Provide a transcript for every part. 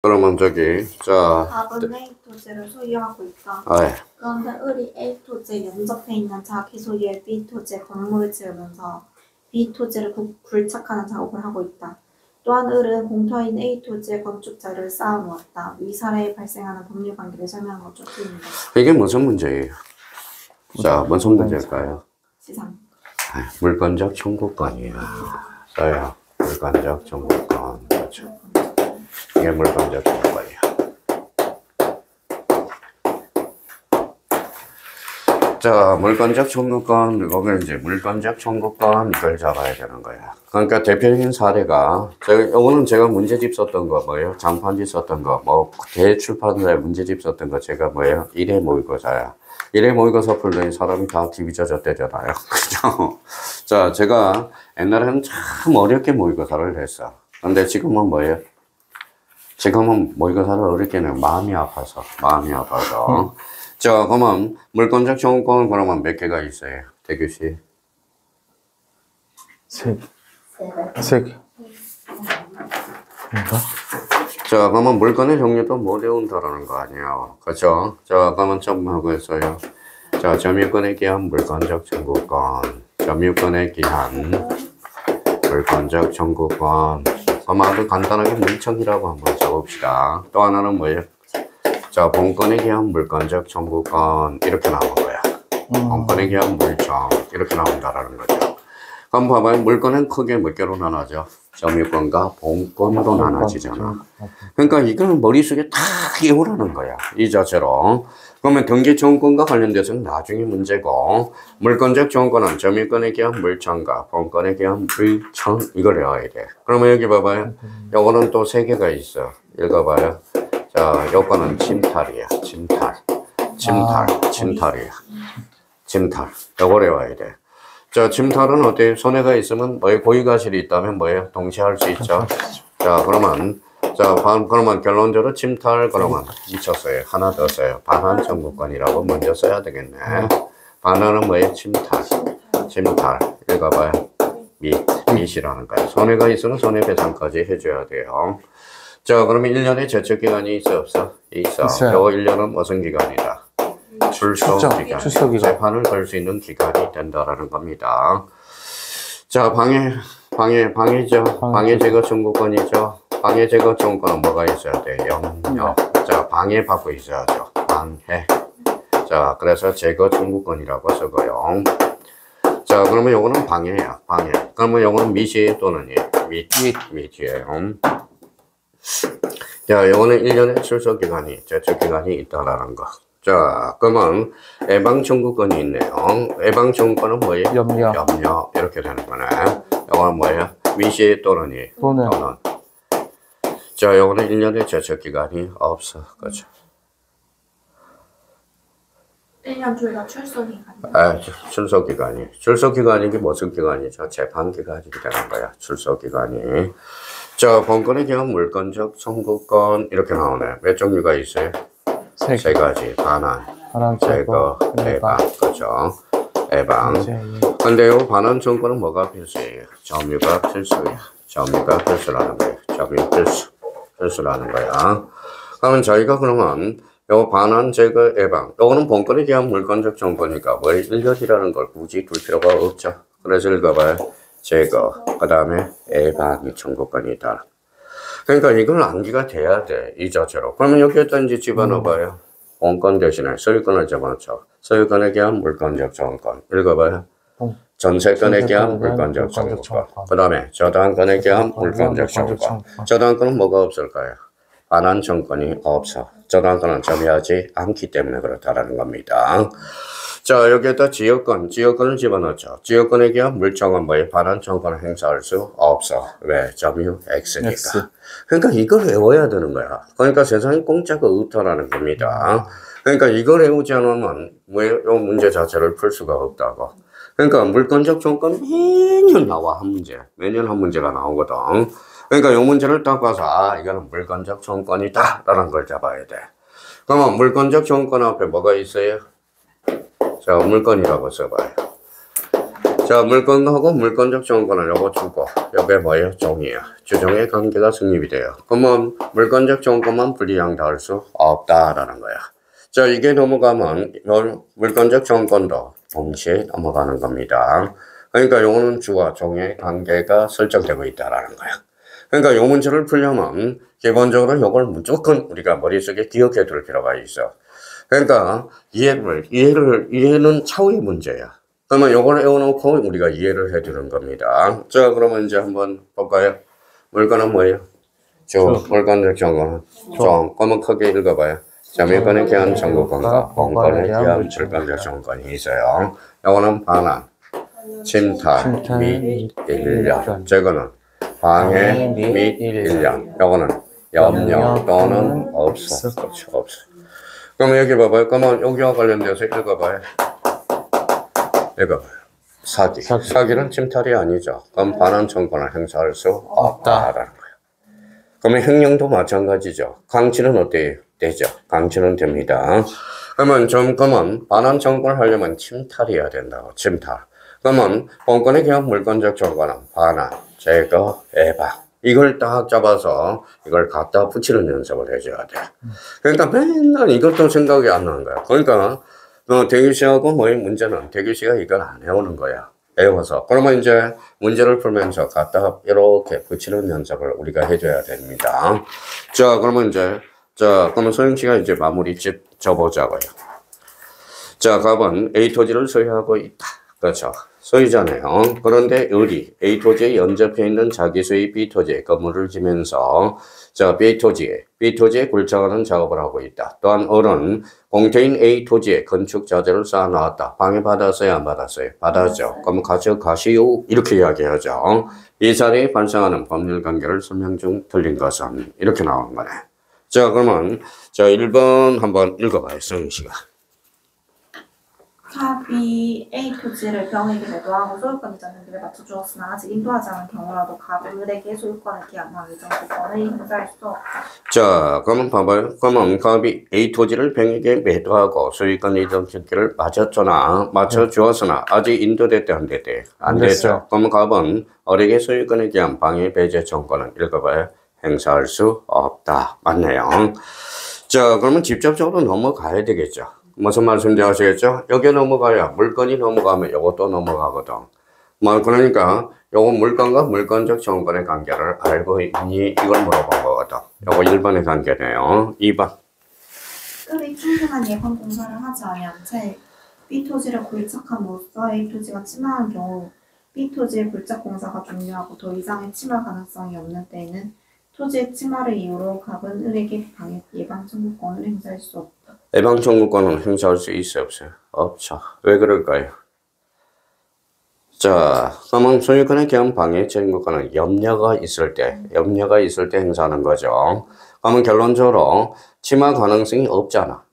그러면 저기 자 답은 A 토지를 소유하고 있다. 네. 그런데 을이 A 토지에 연접해 있는 자기 소유의 B 토지에 건물을 지으면서 B 토지를 굴착하는 작업을 하고 있다. 또한 을은 공터인 A 토지에 건축자를 쌓아놓았다. 위 사례에 발생하는 법률 관계를 설명한 것 중 틀립니다. 이게 무슨 문제예요? 자, 무슨 문제일까요? 시상. 물권적 청구권이에요. 써요. 물권적 청구권. 그렇죠. 이게 물권적 청구권이에요. 자, 물권적 청구권, 이거는 이제 물권적 청구권 이걸 잡아야 되는 거야. 그러니까 대표적인 사례가, 이거는 제가 문제집 썼던 거 뭐예요? 장판지 썼던 거, 뭐, 대출판사에 문제집 썼던 거 제가 뭐예요? 1회 모의고사야. 1회 모의고사 풀더니 사람이 다 뒤비져졌대잖아요. 그죠? 자, 제가 옛날에는 참 어렵게 모의고사를 했어. 근데 지금은 뭐예요? 지금은 모의고사를 어렵게 해요. 마음이 아파서. 자, 그러면 물권적 청구권은 그러면 몇 개가 있어요? 대규 씨? 세 개. 자, 그러면 물권의 종류도 못 외운다라는 거 아니에요. 그렇죠? 자, 그러면 점하고 있어요. 자, 점유권에 기한 물권적 청구권. 점유권에 기한 물권적 청구권. 그럼 아주 간단하게 물청이라고 한번 적읍시다. 또 하나는 뭐예요? 자, 본권에 기한 물권적 청구권. 이렇게 나온 거야. 본권에 기한 물청. 이렇게 나온다라는 거죠. 그럼 봐봐요. 물권은 크게 몇 개로 나눠져? 점유권과 본권으로 나눠지잖아. 그러니까 이거는 머릿속에 다 외우라는 거야. 이 자체로. 그러면 등기청구권과 관련돼서는 나중에 문제고, 물권적 청구권은 점유권에 기한 물청과 본권에 기한 물청, 이걸 외워야 돼. 그러면 여기 봐봐요. 요거는 또 세 개가 있어. 읽어봐요. 자, 요거는 침탈이야. 침탈이야. 침탈. 요걸 외워야 돼. 자, 침탈은 어때요? 손해가 있으면 뭐예요? 고의가실이 있다면 뭐예요? 동시에 할 수 있죠. 자, 그러면 그러면 결론적으로 침탈 그러면 미쳤어요. 하나 더 써요. 반환 청구권이라고 먼저 써야 되겠네. 반환은 뭐예요? 침탈. 읽어봐요. 밑이라는 거예요. 손해가 있으면 손해배상까지 해줘야 돼요. 자, 그러면 1년에 제척기간이 있어 없어? 있어. 요거 1년은 무슨 기간이다? 출소기간. 재판을 걸 수 있는 기간이 된다라는 겁니다. 자, 방해 제거 청구권이죠. 방해 제거 청구권은 뭐가 있어야 돼? 영역. 자, 방해받고 있어야죠. 방해. 자, 그래서 제거 청구권이라고 쓰고요. 자, 그러면 요거는 방해야. 그러면 요거는 밑이 또는 밑이에요. 자, 요거는 1년의 출소기간이, 제척기간이 있다라는 거. 자, 그러면 예방청구권이 있네요. 예방청구권은 뭐예요? 염려. 이렇게 되는 거네. 요거는 뭐예요? 미시 또는 또는. 자, 요거는 1년의 제척기간이 없어. 그죠? 1년 둘 다 출소기간이요? 출소기간이. 출소기간이 무슨 기간이죠? 재판기간이 되는 거야. 출소기간이. 자, 본권에 기한 물권적 청구권 이렇게 나오네. 몇 종류가 있어요? 세 가지. 반환, 제거, 예방. 그죠? 예방. 근데 요 반환 청구는 뭐가 필수예요? 점유가 필수예요. 점유가 필수라는 거예요. 점유 필수라는 거야. 그러면 저희가 그러면 요 반환, 제거, 예방. 요거는 본권에 기한 물권적 청구니까 뭐 1년이라는 걸 굳이 둘 필요가 없죠. 그래서 읽어봐요. 제거, 그 다음에 예방이 청구권이다. 그러니까 이건 암기가 돼야 돼. 이 자체로. 그러면 여기에다 이제 집어넣어봐요. 본권 대신에 소유권을 집어넣죠. 소유권에 기한 물권적 청구권. 읽어봐요. 전세권에 기한 물권적 청구권. 그 다음에 저당권에 기한 물권적 청구권. 저당권은 뭐가 없을까요? 반환 청구권이 없어. 저당권은 점유하지 않기 때문에 그렇다라는 겁니다. 자, 여기에다 지역권을 집어넣죠. 지역권에 기한 물청은 뭐예요? 반환 청구권을 행사할 수 없어. 왜? 점유 X니까. 그러니까 이걸 외워야 되는 거야. 그러니까 세상에 공짜가 없다라는 겁니다. 그러니까 이걸 외우지 않으면 왜 이 문제 자체를 풀 수가 없다고. 그러니까 물권적 청구권 매년 나와 한 문제. 매년 한 문제가 나오거든. 그러니까 이 문제를 딱 봐서 이거는 물권적 청구권이다 라는 걸 잡아야 돼. 그러면 물권적 청구권 앞에 뭐가 있어요? 자, 물권이라고 써봐요. 자, 물건하고 물건적 정권을 요거 주고, 요게 뭐예요? 종이야. 주종의 관계가 성립이 돼요. 그러면 물건적 정권만 불이행 닿을 수 없다라는 거야. 자, 이게 넘어가면 물건적 정권도 동시에 넘어가는 겁니다. 그러니까 요거는 주와 종의 관계가 설정되고 있다라는 거야. 그러니까 요 문제를 풀려면 기본적으로 요걸 무조건 우리가 머릿속에 기억해 둘 필요가 있어. 그러니까 이해는 차후의 문제야. 그러면 요걸 외워놓고 우리가 이해를 해주는 겁니다. 자, 그러면 이제 한번 볼까요? 물건은 뭐예요? 물건적 정권은 종. 그러면 크게 읽어봐요. 자, 물건에 대한 정보권과 본권에 대한 물건적 정권이 있어요. 요거는 반환, 침탈 및 일련. 저거는 방해 및 일련. 요거는 염려 또는 없어. 그렇죠, 없어. 그러면 여기 봐봐요. 그러면 여기와 관련돼서 읽어봐요. 읽어봐요. 사기는 침탈이 아니죠. 그럼 반환 청구를 행사할 수 없다라는 거예요. 그러면 횡령도 마찬가지죠. 강치는 어때요? 되죠. 강치는 됩니다. 그러면 반환 청구를 하려면 침탈이어야 된다고. 침탈. 그러면 본권에 대한 물건적 정권은 반환, 제거, 예방. 이걸 딱 잡아서 이걸 갖다 붙이는 연습을 해줘야 돼. 그러니까 맨날 이것도 생각이 안 나는 거야. 그러니까 대규시하고 뭐의 문제는 대규시가 이걸 안 해오는 거야. 외워서. 그러면 이제 문제를 풀면서 갖다 이렇게 붙이는 연습을 우리가 해줘야 됩니다. 자, 그러면 그러면 소영씨가 이제 마무리 접어보자고요. 자, 갑은 A 토지를 소유하고 있다. 그렇죠. 소유자네요. 그런데 을이 A 토지에 연접해 있는 자기 소유 B 토지에 건물을 지면서 B 토지에 굴착하는 작업을 하고 있다. 또한 을은 공태인 A 토지에 건축 자재를 쌓아놨다. 방해받았어요? 안 받았어요? 받았죠. 그럼 가시오 이렇게 이야기하죠. 이 사례에 발생하는 법률 관계를 설명 중 틀린 것은 이렇게 나오는 거네. 자, 그러면 1번 한번 읽어봐요. 성윤 씨가. 갑이 A 토지를 병에게 매도하고 소유권 이전등기를 맞춰주었으나 아직 인도하지 않은 경우라도 갑은 을에게 소유권을 기한한 이전권을 행사할 수 없다. 자, 그러면 봐봐요. 그러면 갑이 A 토지를 병에게 매도하고 소유권 이전 등기를 맞춰주었으나 아직 인도됐대 안 됐대? 안 됐죠. 그러면 갑은 을에게 소유권에 대한 방해 배제 정권을 읽어봐요. 행사할 수 없다. 맞네요. 자, 그러면 직접적으로 넘어가야 되겠죠. 무슨 말씀인지 아시겠죠? 여기 넘어가야 물건이 넘어가면 이것도 넘어가거든. 그러니까 요거 물건과 물건적 정권의 관계를 알고 있니? 이걸 물어본 거거든. 요거 1번의 관계네요. 2번. 을이 충분한 예방 공사를 하지 아니한 채 B 토지를 굴착함으로써 A 토지가 침하한 경우 B 토지의 굴착 공사가 종료하고 더 이상의 침하 가능성이 없는 때에는 토지의 침하를 이유로 갑은 을에게 방해 예방 청구권을 행사할 수 없다. 예방 청구권은 행사할 수 있어요, 없어요? 없죠. 왜 그럴까요? 자, 그러면 소유권에 대한 방해 청구권은 염려가 있을 때 행사하는 거죠. 그러면 결론적으로 침하 가능성이 없잖아.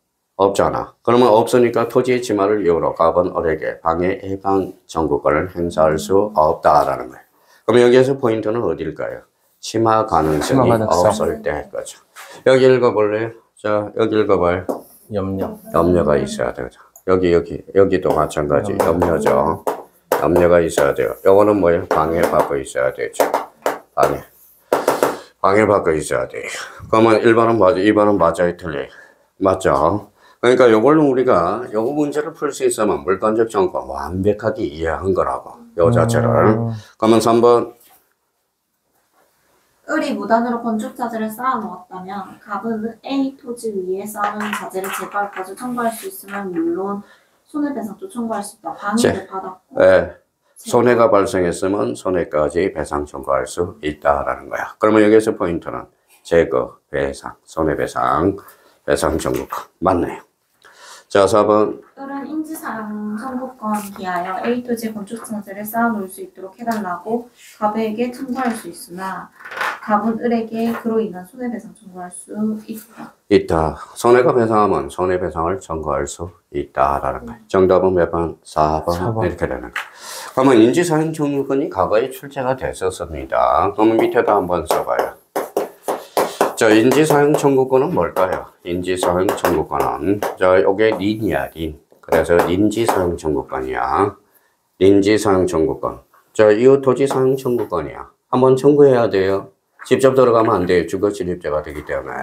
그러면 없으니까 토지의 침하를 이유로 갑은 을에게 방해 예방 청구권을 행사할 수 없다라는 거예요. 그럼 여기에서 포인트는 어딜까요? 침하 가능성이 없을 때 거죠. 여기 읽어볼래요? 자, 여기 읽어봐요. 염려가 있어야 되죠. 여기도 마찬가지. 염려죠. 염려가 있어야 돼요. 요거는 뭐예요? 방해받고 있어야 되죠. 방해받고 있어야 돼요. 그러면 1번은 맞아, 2번은 맞아요, 틀려요? 맞죠? 그러니까 요걸로 우리가 요거 문제를 풀 수 있으면 물건적 정권 완벽하게 이해한 거라고. 요 자체를. 그러면 3번. 을이 무단으로 건축 자재를 쌓아놓았다면 갑은 A 토지 위에 쌓아놓은 자재를 제거할 것을 청구할 수 있으면 물론 손해배상도 청구할 수 있다. 방해를 받았고 손해가 발생했으면 손해까지 배상 청구할 수 있다라는 거야. 그러면 여기서 포인트는 제거, 배상, 손해배상, 배상 청구권. 맞네요. 자, 4번. 을은 인지사용 청구권 기하여 A 토지 건축 자재를 쌓아놓을 수 있도록 해달라고 갑에게 청구할 수 있으나 갑은 을에게 그로 인한 손해배상 청구할 수 있다. 손해가 배상하면 손해배상을 청구할 수 있다라는 거예요. 정답은 몇 번? 4번. 이렇게 되는 거예요. 그러면 인지사용 청구권이 과거에 출제가 됐었습니다. 그러면 밑에도 한번 써봐요. 자, 인지사용 청구권은 뭘까요? 인지사용 청구권은, 자, 요게 린이야, 린. 그래서 인지사용 청구권이야. 인지 사용 청구권. 자, 이거 토지 사용 청구권이야. 한번 청구해야 돼요. 직접 들어가면 안 돼요. 주거 침입죄가 되기 때문에.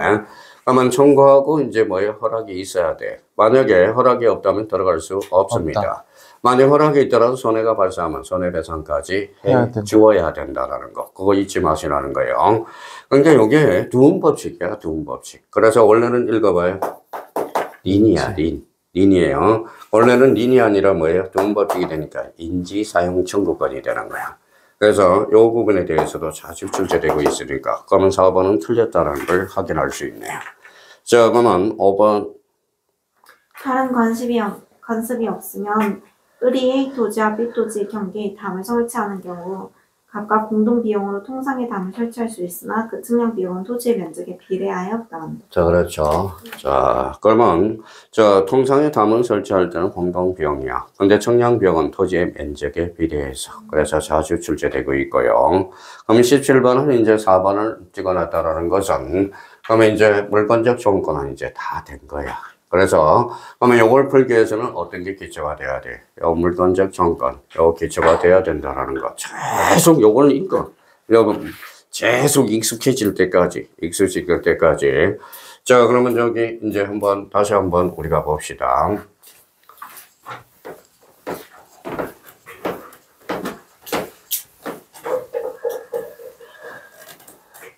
그러면 청구하고 이제 뭐예요? 허락이 있어야 돼. 만약에 허락이 없다면 들어갈 수 없습니다. 없다. 만약 허락이 있더라도 손해가 발생하면 손해배상까지 해주어야 된다라는 거. 그거 잊지 마시라는 거예요. 그러니까 이게 두음법칙이야, 두음법칙. 그래서 원래는 읽어봐요. 린이야, 린. 린이에요. 원래는 린이 아니라 뭐예요? 두음법칙이 되니까 인지사용 청구권이 되는 거야. 그래서 이 부분에 대해서도 자주 출제되고 있으니까 그러면 4번은 틀렸다는 걸 확인할 수 있네요. 자, 그러면 5번. 다른 관습이 없으면 을이 A 토지와 B 토지의 경계에 담을 설치하는 경우 각각 공동 비용으로 통상의 담을 설치할 수 있으나 그 측량 비용은 토지의 면적에 비례하여 부담한다. 자, 그렇죠. 자, 그러면 통상의 담을 설치할 때는 공동 비용이야. 근데 측량 비용은 토지의 면적에 비례해서. 그래서 자주 출제되고 있고요. 그럼 17번은 이제 4번을 찍어놨다라는 것은 그러면 이제 물권적 조건은 이제 다 된 거야. 그래서 그러면 이걸 풀기 위해서는 어떤 게 기초가 돼야 돼? 요 물권적 정권, 요 기초가 돼야 된다라는 거. 계속 요걸 읽어. 여러분 계속 익숙해질 때까지. 자, 그러면 저기 이제 다시 한번 우리가 봅시다.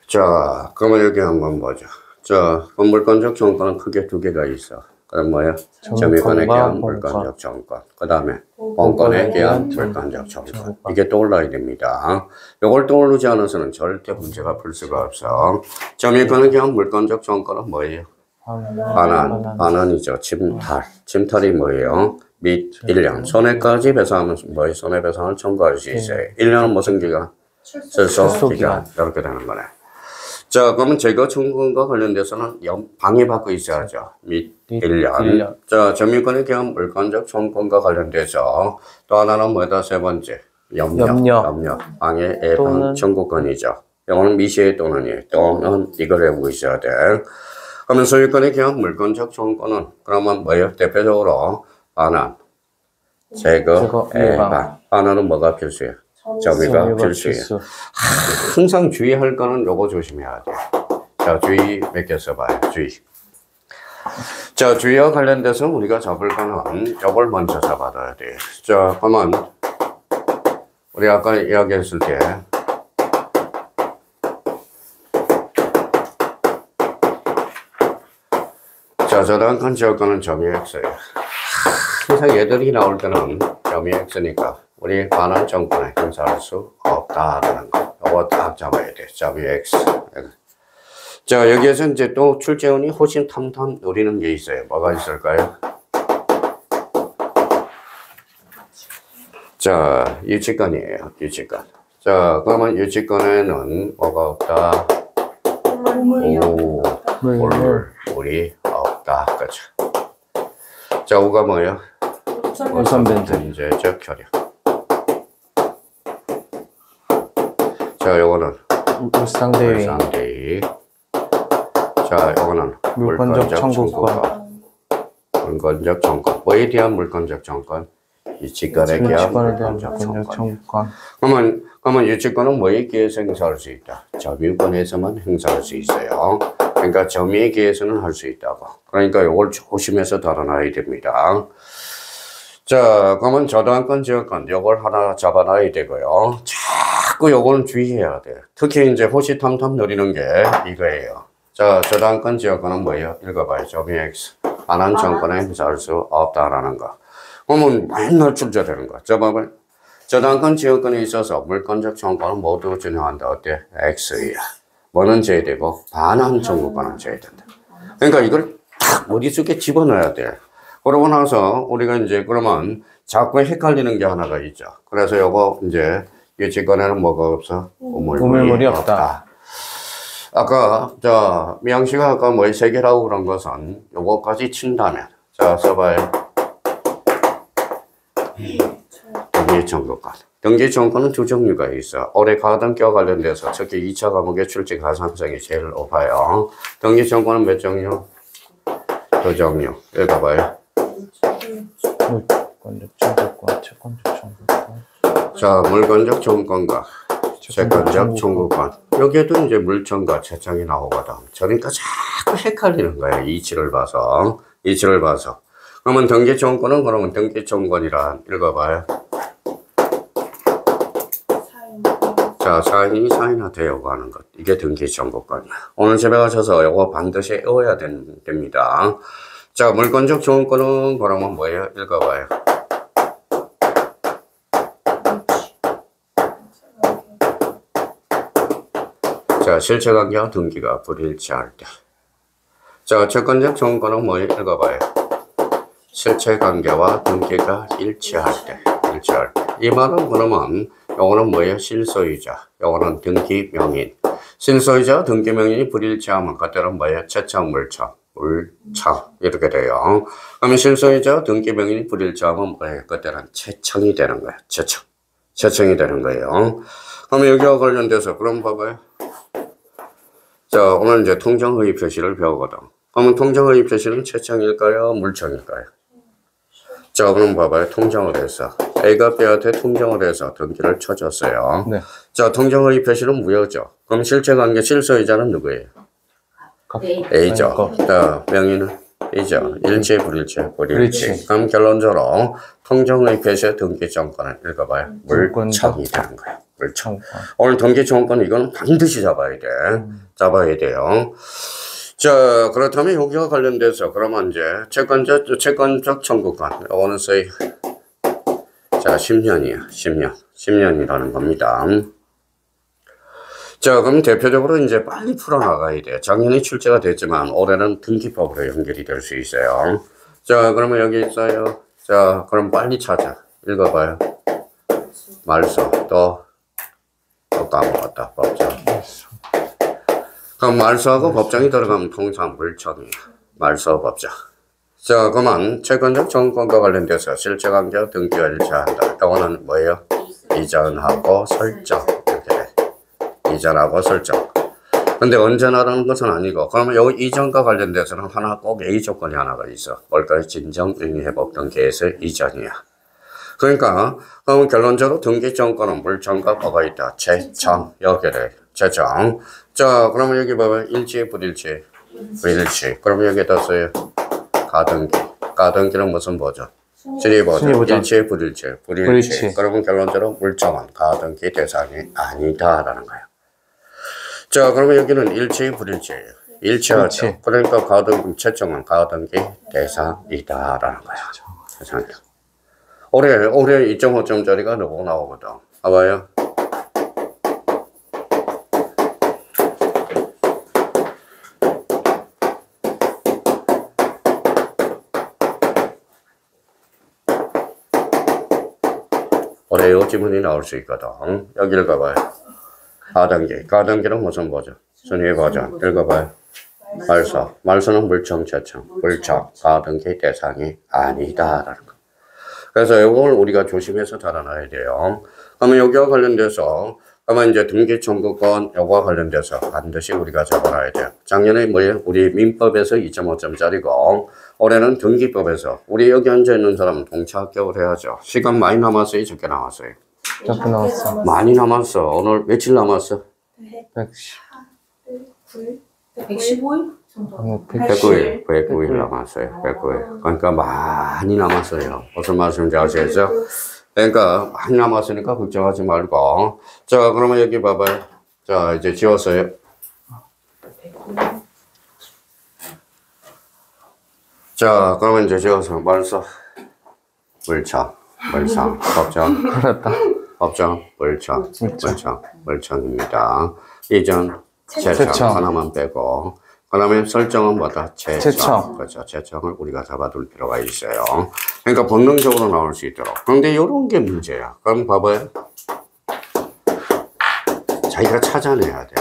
자, 그러면 여기 한번 보자. 자, 물권적 정권은 크게 두 개가 있어. 그럼 뭐야? 점유권에 대한 물권적 정권. 그 다음에 본권에 대한 물권적 정권. 이게 떠올라야 됩니다. 이걸 떠오르지 않아서는 절대 문제가 풀 수가 없어. 점유권에 대한 물권적 정권은 뭐예요? 반환이죠. 침탈. 침탈이 뭐예요? 및 1년. 손해까지 배상하면 뭐예요? 손해배상을 청구할 수 있어요. 1년은 무슨 기간? 출소 기간. 이렇게 되는 거네. 자, 그러면 제거 청구권과 관련돼서는 방해받고 있어야죠. 및 1년. 자, 점유권에 대한 물권적 청구권과 관련돼서 또 하나는 뭐다? 세 번째. 염려. 방해, 예방 청구권이죠. 이거는 미시의 또는 이걸 외우고 있어야 돼. 그러면 소유권에 대한 물권적 청구권은 그러면 뭐예요? 대표적으로 반환, 제거, 예방. 반환은 뭐가 필수예요? 점유가 필수예요. 항상 주의할 거는 요거 조심해야 돼. 자, 주의 몇 개 써봐요. 주의. 자, 주의와 관련돼서 우리가 잡을 거는 요걸 먼저 잡아둬야 돼. 자, 그러면 우리 아까 이야기했을 때 자, 저당권 지역권은 점유 X예요. 항상 얘들이 나올 때는 점유 X니까 우리 반환 정권에 행사할 수 없다라는 거. 이거 딱 잡아야 돼. 점유 X. 자, 여기에서 이제 또 출제원이 호신탐탐 노리는 게 있어요. 뭐가 있을까요? 자, 유치권이에요. 유치권. 자, 그러면 유치권에는 뭐가 없다? 물이 없다. 그렇죠. 자, 우가 뭐예요? 우선변제적 효력. 자, 요거는 울상대위. 자, 요거는 물권적 청구권. 물권적 청구권. 뭐에 대한 물권적 청구권? 유치권에 대한 물권적 청구권. 그러면 유치권은 뭐에 의해서 행사할 수 있다? 점유권에서만 행사할 수 있어요. 그러니까 점유에 의해서는 할 수 있다고. 그러니까 요걸 조심해서 다뤄놔야 됩니다. 자, 그러면 저당권, 지역권 요걸 하나 잡아놔야 되고요. 자꾸 요거는 주의해야 돼. 특히 이제 호시탐탐 노리는 게 이거예요. 자, 저당권, 지역권은 뭐예요? 읽어봐요. 점유 X. 반환 정권에 행사할 수 없다라는 거. 그러면 맨날 출제되는 거. 저 봐봐요. 저당권, 지역권에 있어서 물권적 청구권은 모두 준용한다. 어때? X야. 뭐는 제외되고 반환 청구권은 제외된다. 그러니까 이걸 딱 머릿속에 집어넣어야 돼. 그러고 나서 우리가 이제 그러면 자꾸 헷갈리는 게 하나가 있죠. 그래서 요거 이제 유치권에는 뭐가 없어? 우물물이 없다. 아까 미양 씨가 아까 뭐 세 개라고 그런 것은 요거까지 친다면 자 써봐요. 등기청구권. 등기청구권은 두 종류가 있어. 올해 가등기와 관련돼서 특히 2차 과목의 출제 가산성이 제일 높아요. 등기청구권은 몇 종류? 두 종류. 읽어봐요. 물권적 청구권, 채권적 청구권. 자, 물권적 청구권과 채권적 청구권. 여기에도 이제 물청과 채청이 나오거든. 그러니까 자꾸 헷갈리는 거야. 이치를 봐서. 이치를 봐서. 그러면 등기청구권은 그러면 등기청구권이라 읽어봐요. 자, 사인이 사인화되려고 하는 것. 이게 등기청구권이야. 오늘 집에 가셔서 이거 반드시 외워야 됩니다. 자, 물권적 청구권은 그러면 뭐예요? 읽어봐요. 자, 실체관계와 등기가 불일치할 때. 자, 채권적 청구권은 뭐예요? 읽어봐요. 실체관계와 등기가 일치할 때. 일치할 때. 이 말은 그러면 요거는 뭐예요? 실소유자. 요거는 등기명인. 실소유자 등기명인이 불일치하면 그때는 뭐예요? 채청, 물청. 물청. 이렇게 돼요. 그러면 실소유자 등기명인이 불일치하면 뭐예요? 그때는 채청이 되는 거예요. 채청. 채청이 되는 거예요. 그러면 여기와 관련돼서 그럼 봐봐요. 자, 오늘 이제 통정허위 표시를 배우거든. 그러면 통정허위 표시는 채청일까요? 물청일까요? 자, 그럼 봐봐요. 통정을 해서 A가 B한테 통정을 해서 등기를 쳐줬어요. 네. 자, 통정허위 표시는 무효죠. 그럼 실체관계 실소유자는 누구예요? A죠. 자, 명의는 B죠. 일치, 불일치, 불일치. 그럼 결론적으로 통정허위 표시의 등기청구권을 읽어봐요. 물청이 되는 거예요. 물청. 오늘 등기청구권 이거는 반드시 잡아야 돼. 잡아야 돼요. 자, 그렇다면 여기와 관련돼서 그러면 이제 채권적 청구권. 이거는 소위 자, 10년이야. 10년이라는 겁니다. 자, 그럼 대표적으로 이제 빨리 풀어나가야 돼요. 작년에 출제가 됐지만 올해는 등기법으로 연결이 될 수 있어요. 자, 그러면 여기 있어요. 자, 그럼 빨리 찾아. 읽어봐요. 말소. 또 까먹었다. 법정. 그럼 말소하고 법정이 들어가면 통상 물청이야. 말소 법정. 자, 그러면 채권적 청구권과 관련돼서 실체관계와 등기가 일치한다. 이거는 뭐예요? 이전하고 설정. 이렇게 돼. 이전하고 설정. 근데 언제나라는 것은 아니고, 그러면 여기 이전과 관련돼서는 하나 꼭 A 조건이 하나가 있어. 뭘까요? 진정, 의미, 회복 등기에서 이전이야. 그러니까, 그럼 결론적으로 등기청구권은 물청과 뭐가 있다? 채청. 여기에 채청. 자, 그러면 여기 봐봐요. 일치, 불일치. 불일치. 그러면 여기에다 써요. 가등기. 가등기는 무슨 버전? 순위버전. 일치, 불일치. 불일치. 그러면 결론적으로 물청은 가등기 대상이 아니다라는 거예요. 자, 그러면 여기는 일치, 불일치예요. 일치하죠. 그러니까 가등기, 채청은 가등기 대상이다라는 거예요. 대상이다. 올해 2.5점짜리가 너무 나오거든. 봐봐요. 올해 이 지문이 나올 수 있거든. 여기 읽어봐요. 가등기. 가등기는 무슨 버전? 순위 버전. 읽어봐요. 말소. 말소는 물청, 채청. 물청. 가등기 대상이 아니다라는 거. 그래서 이걸 우리가 조심해서 달아놔야 돼요. 그러면 여기와 관련돼서 아마 이제 등기청구권 요거와 관련돼서 반드시 우리가 적어놔야 돼요. 작년에 뭐예요? 우리 민법에서 2.5점짜리고 올해는 등기법에서 우리 여기 앉아있는 사람은 동차 합격을 해야죠. 시간 많이 남았어요? 적게 남았어요? 적게 남았어. 많이 남았어. 오늘 며칠 남았어? 115일? 109일. 109일 남았어요. 109일. 그러니까 많이 남았어요. 무슨 말씀인지 아시겠죠? 그러니까 많이 남았으니까 걱정하지 말고. 자, 그러면 여기 봐봐요. 자, 이제 지웠어요. 자, 그러면 이제 지워서 말소. 물청. 물청. 법정. 그렇다. 법정. 물청. 물청입니다. 이전. 채청. 하나만 빼고. 그 다음에 설정은 뭐다? 채청. 그렇죠. 채청을 우리가 잡아둘 필요가 있어요. 그러니까 본능적으로 나올 수 있도록. 그런데 이런 게 문제야. 그럼 봐봐요. 자기가 찾아내야 돼.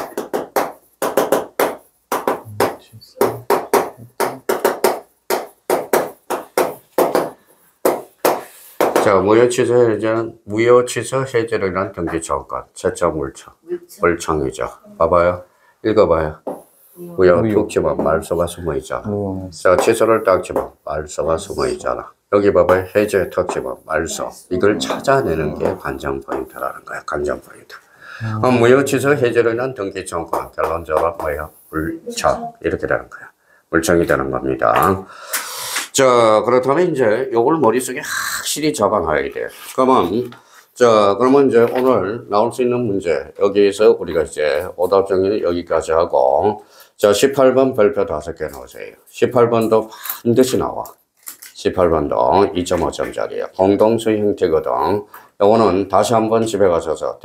자, 무효취소 해제를 위한 등기청구권. 채청, 물청. 물청이죠. 봐봐요. 읽어봐요. 무효 무효. 툭 치면 말소가 숨어 있잖아. 무용했어. 자, 취소를 딱 치면 말소가 숨어 있잖아. 여기 봐봐요. 해제 턱 치면 말소. 이걸 찾아내는 게 관전 포인트라는 거야. 관전 포인트. 무효 취소 해제를 한 등기 청구. 결론적으로 뭐예요? 물청. 이렇게 되는 거야. 물청이 되는 겁니다. 자, 그렇다면 이제 요걸 머릿속에 확실히 잡아놔야 돼. 그러면 이제 오늘 나올 수 있는 문제. 여기에서 우리가 이제 오답 정리는 여기까지 하고. 자, 18번 별표 5개 넣으세요. 18번도 반드시 나와. 18번도 2.5점짜리야. 공동수 형태거든. 요거는 다시 한번 집에 가셔서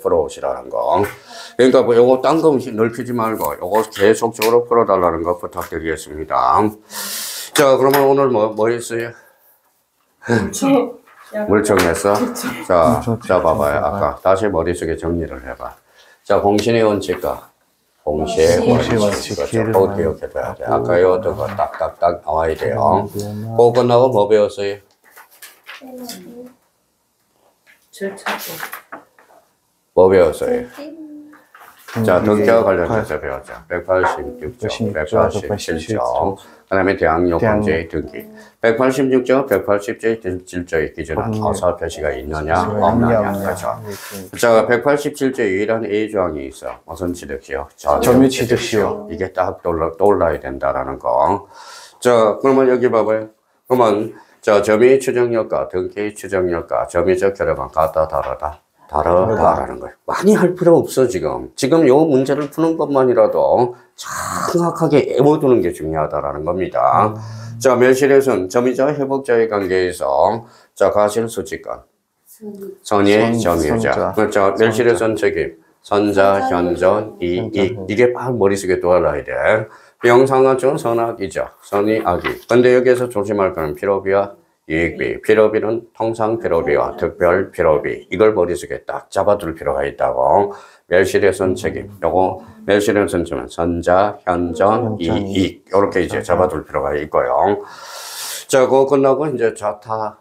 풀어오시라는 거. 그러니까 뭐 요거 딴 거 넓히지 말고 요거 계속적으로 풀어달라는 거 부탁드리겠습니다. 자, 그러면 오늘 뭐 했어요? 물청했어? 자, 봐봐요. 아까 다시 머릿속에 정리를 해봐. 자, 공신의 원칙과 공시의 원칙. 그거 기억해둬야 돼. 아까 요 어떤 거 딱딱딱 나와야 돼요. 그거 끝나고 뭐 배웠어요? 뭐 배웠어요? 자, 등기와 관련해서 배웠죠. 186점, 187점. 그 다음에 대항요건제의 등기. 186점, 180조의 질조의 기준은 어서 표시가 있느냐, 없느냐. 그렇죠. 자, 187조에 유일한 A조항이 있어. 무슨 취득시효? 점유취득시효. 이게 딱 떠올라야 된다라는 거. 자, 그러면 여기 봐봐요. 그러면, 자, 점유의 추정력과 등기의 추정력과 점유적 결합은 같다, 다르다라는 거예요. 많이 할 필요 없어, 지금. 지금 요 문제를 푸는 것만이라도 정확하게 외워두는 게 중요하다라는 겁니다. 자, 멸실에서는 점유자와 회복자의 관계에서, 자, 가실 수직관. 선의 점유자. 그렇죠. 멸실에서는 책임. 선자, 현전, 이익. 이게 막 머릿속에 떠올라야 돼. 영상학적은 선악이죠. 선이 악이. 근데 여기에서 조심할 거는 필요비와 이익비. 필요비는 통상 필요비와 특별 필요비. 이걸 머릿속에 딱 잡아둘 필요가 있다고. 멸실에선 책임. 요거 멸실에선 주면 선자, 현전, 이익. 요렇게 이제 잡아둘 필요가 있고요. 자, 그거 끝나고 이제 자타,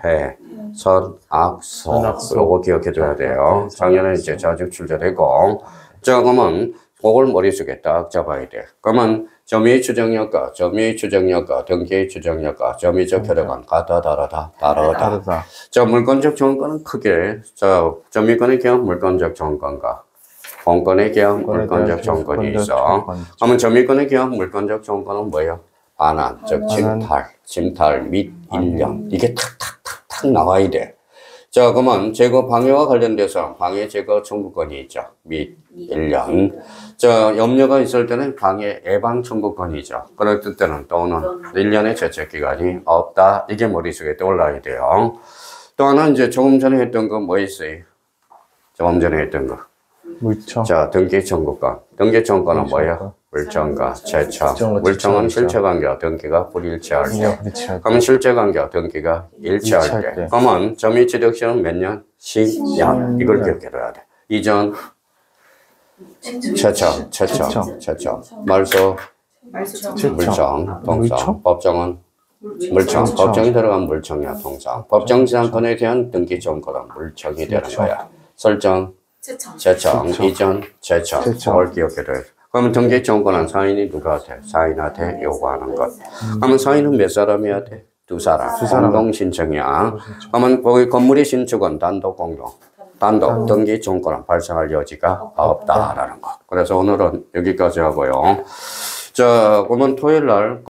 해, 선악소. 요거 기억해줘야 돼요. 작년에 이제 자주 출제되고. 자, 그러면 그걸 머릿속에 딱 잡아야 돼. 그러면 점유의 추정력과 등기의 추정력과 점유적 효력은 같다, 다르다. 자, 물권적 조건은 크게, 자, 점유권의 경우 물권적 조건과 공권의 경우 물권적 조건이 있어. 그러면 점유권의 경우 물권적 조건은 뭐예요? 반환, 즉 침탈 및 일령. 이게 탁 나와야 돼. 자, 그러면 제거 방해와 관련돼서 방해 제거 청구권이 있죠. 및 1년. 자, 염려가 있을 때는 방해 예방 청구권이죠. 그럴 때는 또는 1년의 제척기간이 없다. 이게 머릿속에 떠올라야 돼요. 또 하나 이제 조금 전에 했던 거 뭐 있어요? 조금 전에 했던 거. 물청. 자, 등기 청구권. 등기 청구권은 뭐예요? 물청과 제청. 물청은 실체관계와 등기가 불일치할 때. 그러면 실체관계와 등기가 일치할 때. 그러면 점유취득시효는 몇 년? 10년. 이걸 기억해둬야 돼. 이전, 채청. 말소, 물청, 통상. 법정은 물청. 법정이 들어간 물청이야, 통상. 법정지상권에 대한 등기 청구는 물청이 되는 거야. 설정, 채청, 이전, 채청. 그걸 기억해둬야 돼. 그러면 등기 청구는 사인이 누구한테? 사인한테 요구하는 것. 그러면 사인은 몇 사람이야 돼? 두 사람. 공동 신청이야. 그러면 거기 건물의 신축은 단독 공동. 단독 등기 청구는 발생할 여지가 없다라는 거. 그래서 오늘은 여기까지 하고요. 자, 그러면 토요일 날